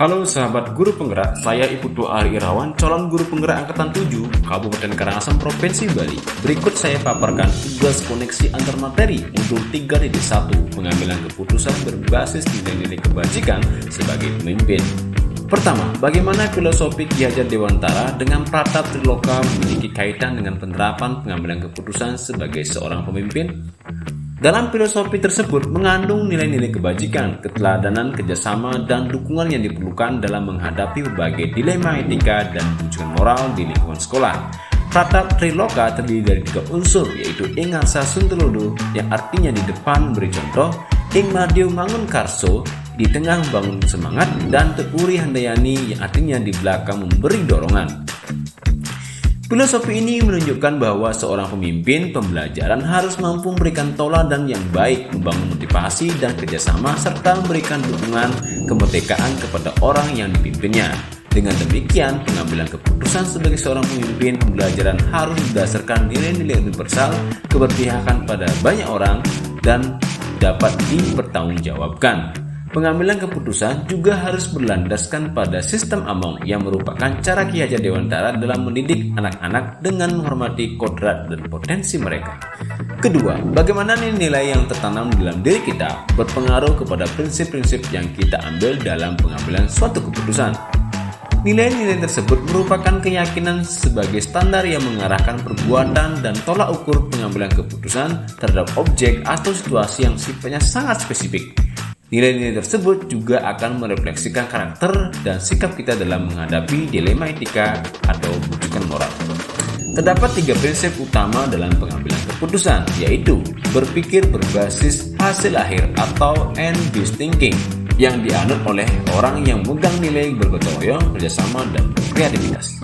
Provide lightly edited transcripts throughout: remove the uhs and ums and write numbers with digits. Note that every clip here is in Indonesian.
Halo sahabat guru penggerak, saya Iputu Ari Irawan, calon guru penggerak angkatan 7, Kabupaten Karangasem, Provinsi Bali. Berikut saya paparkan tugas koneksi antar materi modul 3.1, pengambilan keputusan berbasis nilai-nilai kebajikan sebagai pemimpin. Pertama, bagaimana filosofi Ki Hajar Dewantara dengan Pratap Triloka memiliki kaitan dengan penerapan pengambilan keputusan sebagai seorang pemimpin? Dalam filosofi tersebut mengandung nilai-nilai kebajikan, keteladanan, kerjasama, dan dukungan yang diperlukan dalam menghadapi berbagai dilema etika dan rujukan moral di lingkungan sekolah. Pratap Triloka terdiri dari 3 unsur, yaitu Ing Ngasa Suntelodo yang artinya di depan memberi contoh, Ing Madyo Mangun Karso di tengah membangun semangat, dan Tekuri Handayani yang artinya di belakang memberi dorongan. Filosofi ini menunjukkan bahwa seorang pemimpin pembelajaran harus mampu memberikan teladan yang baik, membangun motivasi dan kerjasama, serta memberikan dukungan kemerdekaan kepada orang yang dipimpinnya. Dengan demikian, pengambilan keputusan sebagai seorang pemimpin pembelajaran harus berdasarkan nilai-nilai universal, keberpihakan pada banyak orang, dan dapat dipertanggungjawabkan. Pengambilan keputusan juga harus berlandaskan pada sistem Among yang merupakan cara Ki Hajar Dewantara dalam mendidik anak-anak dengan menghormati kodrat dan potensi mereka. Kedua, bagaimana nilai yang tertanam dalam diri kita berpengaruh kepada prinsip-prinsip yang kita ambil dalam pengambilan suatu keputusan. Nilai-nilai tersebut merupakan keyakinan sebagai standar yang mengarahkan perbuatan dan tolak ukur pengambilan keputusan terhadap objek atau situasi yang sifatnya sangat spesifik. Nilai-nilai tersebut juga akan merefleksikan karakter dan sikap kita dalam menghadapi dilema etika atau rujukan moral. Terdapat 3 prinsip utama dalam pengambilan keputusan, yaitu berpikir berbasis hasil akhir atau end-based thinking yang dianut oleh orang yang memegang nilai bergotong royong, kerjasama, dan kreativitas.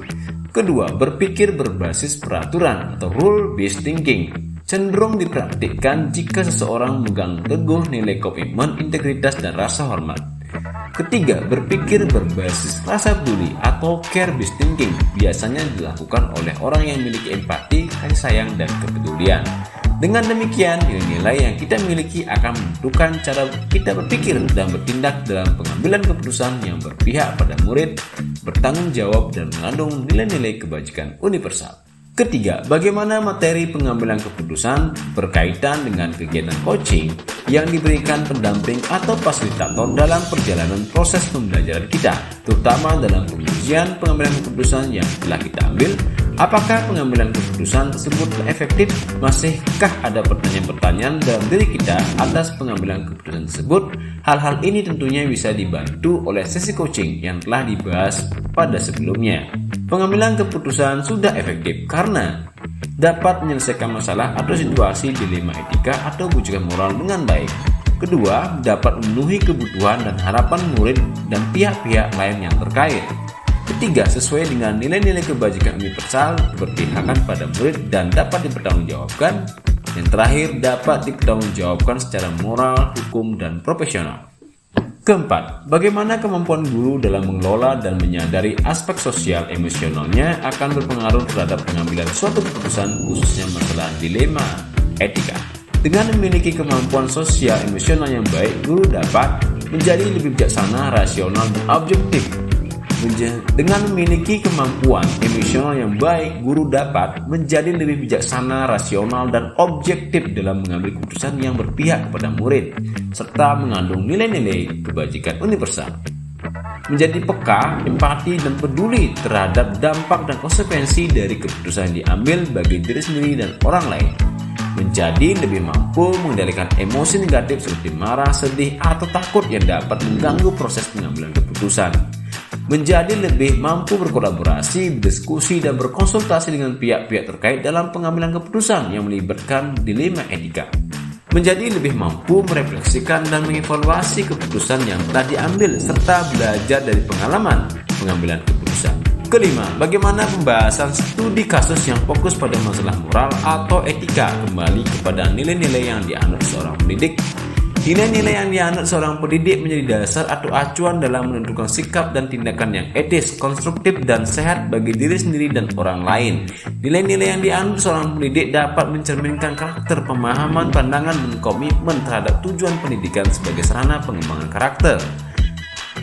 Kedua, berpikir berbasis peraturan atau rule-based thinking cenderung dipraktikkan jika seseorang memegang teguh nilai komitmen, integritas, dan rasa hormat. Ketiga, berpikir berbasis rasa peduli atau care-based thinking biasanya dilakukan oleh orang yang memiliki empati, kasih sayang, dan kepedulian. Dengan demikian, nilai-nilai yang kita miliki akan menentukan cara kita berpikir dan bertindak dalam pengambilan keputusan yang berpihak pada murid, bertanggung jawab, dan mengandung nilai-nilai kebajikan universal. Ketiga, bagaimana materi pengambilan keputusan berkaitan dengan kegiatan coaching yang diberikan pendamping atau fasilitator dalam perjalanan proses pembelajaran kita, terutama dalam pengujian pengambilan keputusan yang telah kita ambil. Apakah pengambilan keputusan tersebut efektif? Masihkah ada pertanyaan-pertanyaan dalam diri kita atas pengambilan keputusan tersebut? Hal-hal ini tentunya bisa dibantu oleh sesi coaching yang telah dibahas pada sebelumnya. Pengambilan keputusan sudah efektif karena dapat menyelesaikan masalah atau situasi dilema etika atau rujukan moral dengan baik. Kedua, dapat memenuhi kebutuhan dan harapan murid dan pihak-pihak lain yang terkait. Ketiga, sesuai dengan nilai-nilai kebajikan universal, keberpihakan pada murid dan dapat dipertanggungjawabkan. Yang terakhir, dapat dipertanggungjawabkan secara moral, hukum, dan profesional. Keempat, bagaimana kemampuan guru dalam mengelola dan menyadari aspek sosial emosionalnya akan berpengaruh terhadap pengambilan suatu keputusan, khususnya masalah dilema etika. Dengan memiliki kemampuan sosial emosional yang baik, guru dapat menjadi lebih bijaksana, rasional, dan objektif. Dengan memiliki kemampuan emosional yang baik, guru dapat menjadi lebih bijaksana, rasional, dan objektif dalam mengambil keputusan yang berpihak kepada murid, serta mengandung nilai-nilai kebajikan universal. Menjadi peka, empati, dan peduli terhadap dampak dan konsekuensi dari keputusan yang diambil bagi diri sendiri dan orang lain. Menjadi lebih mampu mengendalikan emosi negatif seperti marah, sedih, atau takut yang dapat mengganggu proses pengambilan keputusan. Menjadi lebih mampu berkolaborasi, berdiskusi, dan berkonsultasi dengan pihak-pihak terkait dalam pengambilan keputusan yang melibatkan dilema etika. Menjadi lebih mampu merefleksikan dan mengevaluasi keputusan yang telah diambil serta belajar dari pengalaman pengambilan keputusan. Kelima, bagaimana pembahasan studi kasus yang fokus pada masalah moral atau etika kembali kepada nilai-nilai yang dianut seorang pendidik. Nilai-nilai yang dianut seorang pendidik menjadi dasar atau acuan dalam menentukan sikap dan tindakan yang etis, konstruktif, dan sehat bagi diri sendiri dan orang lain. Nilai-nilai yang dianut seorang pendidik dapat mencerminkan karakter, pemahaman, pandangan, dan komitmen terhadap tujuan pendidikan sebagai sarana pengembangan karakter.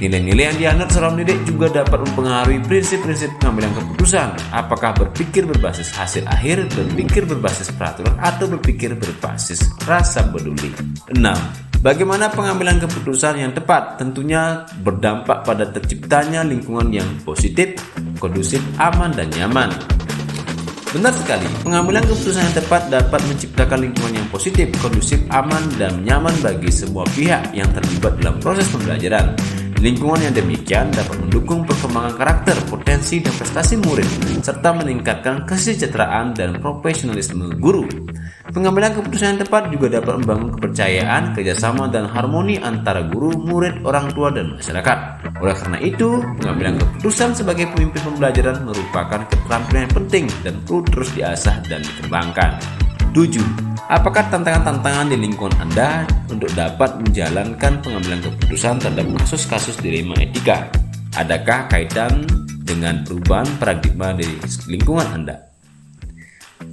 Nilai-nilai yang dianut seorang pendidik juga dapat mempengaruhi prinsip-prinsip pengambilan keputusan. Apakah berpikir berbasis hasil akhir, berpikir berbasis peraturan, atau berpikir berbasis rasa peduli. 6. Bagaimana pengambilan keputusan yang tepat? Tentunya berdampak pada terciptanya lingkungan yang positif, kondusif, aman, dan nyaman. Benar sekali, pengambilan keputusan yang tepat dapat menciptakan lingkungan yang positif, kondusif, aman, dan nyaman bagi semua pihak yang terlibat dalam proses pembelajaran. Lingkungan yang demikian dapat mendukung perkembangan karakter, potensi, dan prestasi murid, serta meningkatkan kesejahteraan dan profesionalisme guru. Pengambilan keputusan yang tepat juga dapat membangun kepercayaan, kerjasama, dan harmoni antara guru, murid, orang tua, dan masyarakat. Oleh karena itu, pengambilan keputusan sebagai pemimpin pembelajaran merupakan keterampilan yang penting dan perlu terus diasah dan dikembangkan. 7. Apakah tantangan-tantangan di lingkungan Anda untuk dapat menjalankan pengambilan keputusan terhadap kasus-kasus dilema etika? Adakah kaitan dengan perubahan paradigma di lingkungan Anda?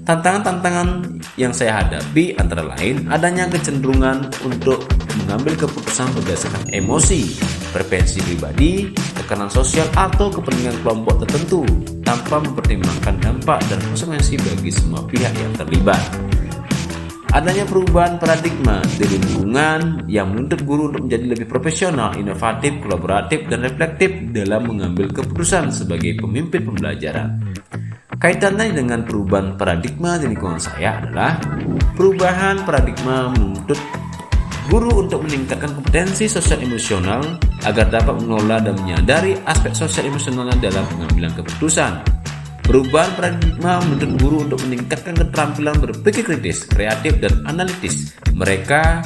Tantangan-tantangan yang saya hadapi antara lain adanya kecenderungan untuk mengambil keputusan berdasarkan emosi, preferensi pribadi, tekanan sosial, atau kepentingan kelompok tertentu tanpa mempertimbangkan dampak dan konsekuensi bagi semua pihak yang terlibat. Adanya perubahan paradigma di lingkungan yang menuntut guru untuk menjadi lebih profesional, inovatif, kolaboratif, dan reflektif dalam mengambil keputusan sebagai pemimpin pembelajaran. Kaitannya dengan perubahan paradigma di lingkungan saya adalah perubahan paradigma menuntut guru untuk meningkatkan kompetensi sosial emosional agar dapat mengelola dan menyadari aspek sosial emosionalnya dalam pengambilan keputusan. Perubahan paradigma menuntut guru untuk meningkatkan keterampilan berpikir kritis, kreatif, dan analitis mereka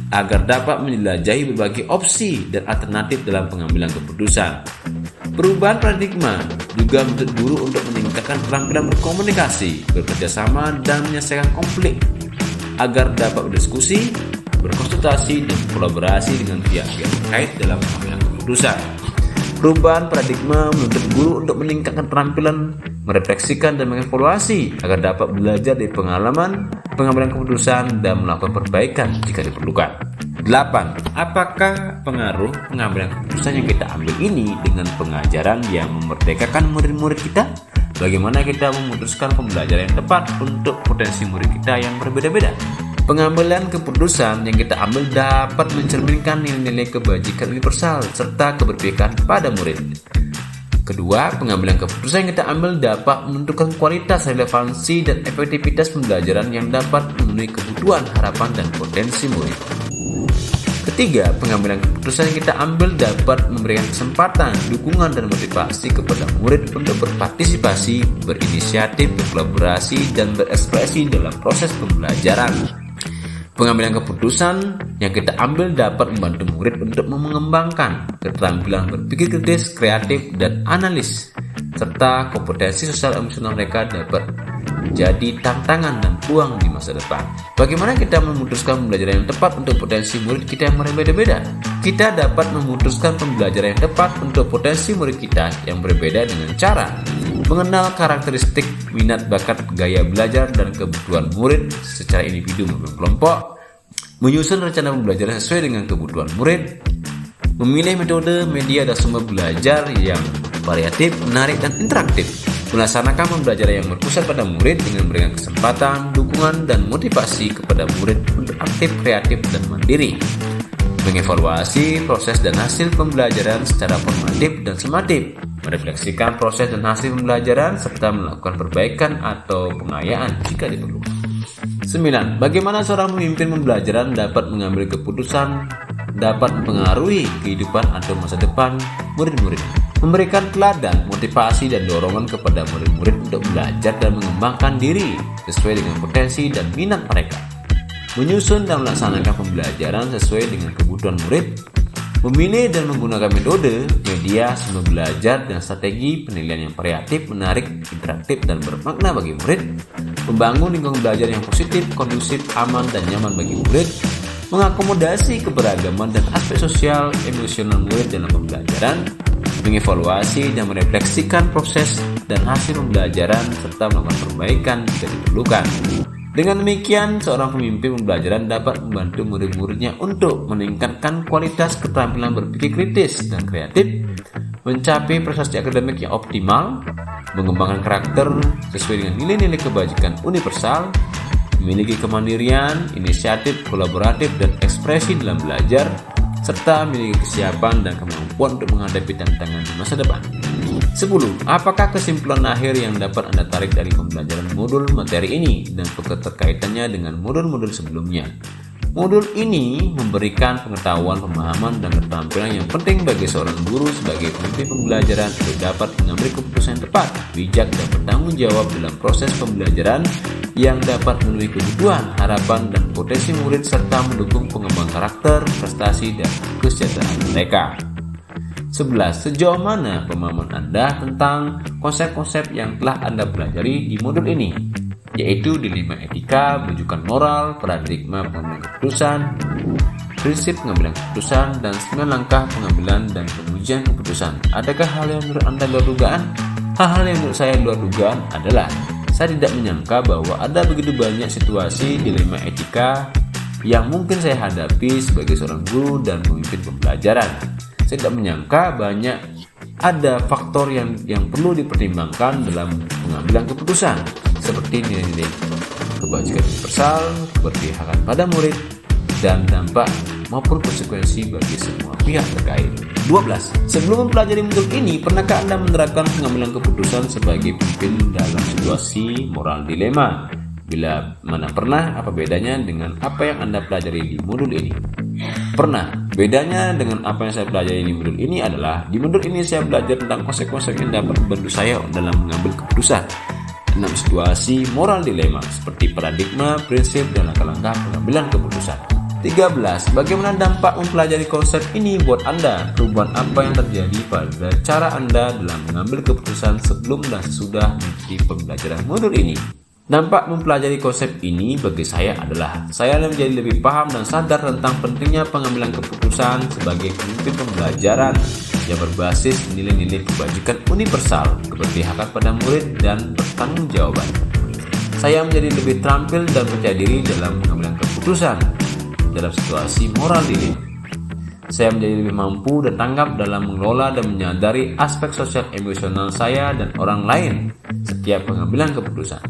agar dapat menjelajahi berbagai opsi dan alternatif dalam pengambilan keputusan. Perubahan paradigma juga menuntut guru untuk meningkatkan keterampilan berkomunikasi, bekerjasama, dan menyelesaikan konflik agar dapat berdiskusi, berkonsultasi, dan kolaborasi dengan pihak-pihak terkait dalam pengambilan keputusan. Perubahan paradigma menuntut guru untuk meningkatkan keterampilan merefleksikan dan mengevaluasi agar dapat belajar dari pengalaman pengambilan keputusan dan melakukan perbaikan jika diperlukan. 8. Apakah pengaruh pengambilan keputusan yang kita ambil ini dengan pengajaran yang memerdekakan murid-murid kita? Bagaimana kita memutuskan pembelajaran yang tepat untuk potensi murid kita yang berbeda-beda? Pengambilan keputusan yang kita ambil dapat mencerminkan nilai-nilai kebajikan universal serta keberpihakan pada murid. Kedua, pengambilan keputusan yang kita ambil dapat menentukan kualitas, relevansi, dan efektivitas pembelajaran yang dapat memenuhi kebutuhan, harapan, dan potensi murid. Ketiga, pengambilan keputusan yang kita ambil dapat memberikan kesempatan, dukungan, dan motivasi kepada murid untuk berpartisipasi, berinisiatif, berkolaborasi, dan berekspresi dalam proses pembelajaran. Pengambilan keputusan yang kita ambil dapat membantu murid untuk mengembangkan keterampilan berpikir kritis, kreatif, dan analis, serta kompetensi sosial emosional mereka dapat menjadi tantangan dan peluang di masa depan. Bagaimana kita memutuskan pembelajaran yang tepat untuk potensi murid kita yang berbeda-beda? Kita dapat memutuskan pembelajaran yang tepat untuk potensi murid kita yang berbeda dengan cara mengenal karakteristik, minat, bakat, gaya belajar, dan kebutuhan murid secara individu maupun kelompok, menyusun rencana pembelajaran sesuai dengan kebutuhan murid, memilih metode, media, dan sumber belajar yang variatif, menarik, dan interaktif, melaksanakan pembelajaran yang berpusat pada murid dengan memberikan kesempatan, dukungan, dan motivasi kepada murid untuk aktif, kreatif, dan mandiri, mengevaluasi proses dan hasil pembelajaran secara formatif dan sumatif, merefleksikan proses dan hasil pembelajaran, serta melakukan perbaikan atau pengayaan jika diperlukan. 9. Bagaimana seorang pemimpin pembelajaran dapat mengambil keputusan dapat mempengaruhi kehidupan atau masa depan murid-murid? Memberikan teladan, motivasi, dan dorongan kepada murid-murid untuk belajar dan mengembangkan diri sesuai dengan potensi dan minat mereka. Menyusun dan melaksanakan pembelajaran sesuai dengan kebutuhan murid, memilih dan menggunakan metode, media, sumber belajar, dan strategi penilaian yang variatif, menarik, interaktif, dan bermakna bagi murid, membangun lingkungan belajar yang positif, kondusif, aman, dan nyaman bagi murid, mengakomodasi keberagaman dan aspek sosial emosional murid dalam pembelajaran, mengevaluasi dan merefleksikan proses dan hasil pembelajaran, serta melakukan perbaikan jika diperlukan. Dengan demikian, seorang pemimpin pembelajaran dapat membantu murid-muridnya untuk meningkatkan kualitas keterampilan berpikir kritis dan kreatif, mencapai prestasi akademik yang optimal, mengembangkan karakter sesuai dengan nilai-nilai kebajikan universal, memiliki kemandirian, inisiatif, kolaboratif, dan ekspresi dalam belajar, serta memiliki kesiapan dan kemampuan untuk menghadapi tantangan di masa depan. 10. Apakah kesimpulan akhir yang dapat Anda tarik dari pembelajaran modul materi ini dan keterkaitannya dengan modul-modul sebelumnya? Modul ini memberikan pengetahuan, pemahaman, dan keterampilan yang penting bagi seorang guru sebagai pemimpin pembelajaran untuk dapat mengambil keputusan yang tepat, bijak, dan bertanggung jawab dalam proses pembelajaran yang dapat memenuhi kebutuhan, harapan, dan potensi murid serta mendukung pengembangan karakter, prestasi, dan kesejahteraan mereka. 11. Sejauh mana pemahaman Anda tentang konsep-konsep yang telah Anda pelajari di modul ini, yaitu dilema etika, rujukan moral, paradigma pengambilan keputusan, prinsip pengambilan keputusan, dan 9 langkah pengambilan dan pengujian keputusan. Adakah hal yang menurut Anda luar dugaan? Hal-hal yang menurut saya luar dugaan adalah saya tidak menyangka bahwa ada begitu banyak situasi dilema etika yang mungkin saya hadapi sebagai seorang guru dan pemimpin pembelajaran. Saya tidak menyangka banyak ada faktor yang perlu dipertimbangkan dalam pengambilan keputusan, seperti nilai-nilai kebajikan universal, keberpihakan pada murid, dan dampak maupun konsekuensi bagi semua pihak terkait. 12. Sebelum mempelajari modul ini, pernahkah Anda menerapkan pengambilan keputusan sebagai pemimpin dalam situasi moral dilema? Bila mana pernah, apa bedanya dengan apa yang Anda pelajari di modul ini? Pernah. Bedanya dengan apa yang saya pelajari di modul ini adalah di modul ini saya belajar tentang konsep-konsep yang dapat membantu saya dalam mengambil keputusan dalam situasi moral dilema seperti paradigma, prinsip, dan langkah-langkah pengambilan keputusan. 13. Bagaimana dampak mempelajari konsep ini buat Anda? Perubahan apa yang terjadi pada cara Anda dalam mengambil keputusan sebelum dan sesudah mengikuti pembelajaran modul ini? Dampak mempelajari konsep ini bagi saya adalah saya menjadi lebih paham dan sadar tentang pentingnya pengambilan keputusan sebagai pemimpin pembelajaran yang berbasis nilai-nilai kebajikan universal, keberpihakan pada murid, dan pertanggungjawaban. Saya menjadi lebih terampil dan percaya diri dalam pengambilan keputusan dalam situasi moral dilema. Saya menjadi lebih mampu dan tanggap dalam mengelola dan menyadari aspek sosial emosional saya dan orang lain setiap pengambilan keputusan.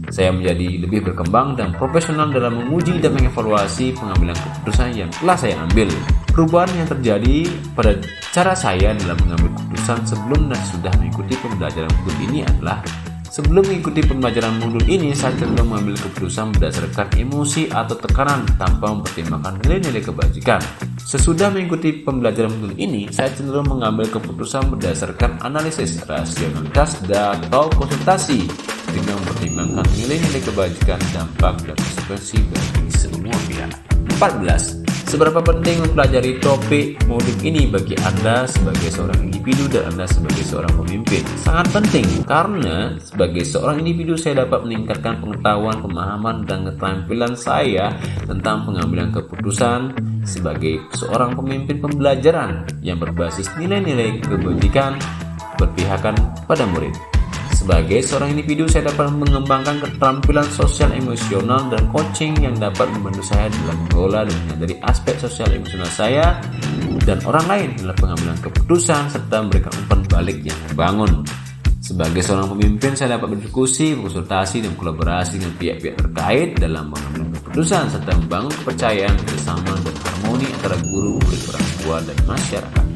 Saya menjadi lebih berkembang dan profesional dalam menguji dan mengevaluasi pengambilan keputusan yang telah saya ambil. Perubahan yang terjadi pada cara saya dalam mengambil keputusan sebelum dan sudah mengikuti pembelajaran modul ini adalah sebelum mengikuti pembelajaran modul ini, saya cenderung mengambil keputusan berdasarkan emosi atau tekanan tanpa mempertimbangkan nilai-nilai kebajikan. Sesudah mengikuti pembelajaran modul ini, saya cenderung mengambil keputusan berdasarkan analisis, rasionalitas, atau konsultasi dengan mempertimbangkan nilai-nilai kebajikan, dampak, dan konsekuensi bagi semua pihak. 14. Seberapa penting mempelajari topik modul ini bagi Anda sebagai seorang individu dan Anda sebagai seorang pemimpin? Sangat penting, karena sebagai seorang individu saya dapat meningkatkan pengetahuan, pemahaman, dan keterampilan saya tentang pengambilan keputusan sebagai seorang pemimpin pembelajaran yang berbasis nilai-nilai kebajikan, berpihakan pada murid. Sebagai seorang individu, saya dapat mengembangkan keterampilan sosial emosional dan coaching yang dapat membantu saya dalam mengelola dan menyadari aspek sosial emosional saya dan orang lain dalam pengambilan keputusan serta memberikan umpan balik yang membangun. Sebagai seorang pemimpin, saya dapat berdiskusi, berkonsultasi, dan kolaborasi dengan pihak-pihak terkait dalam mengambil keputusan serta membangun kepercayaan, kerjasama, dan harmoni antara guru, murid, orang tua, dan masyarakat.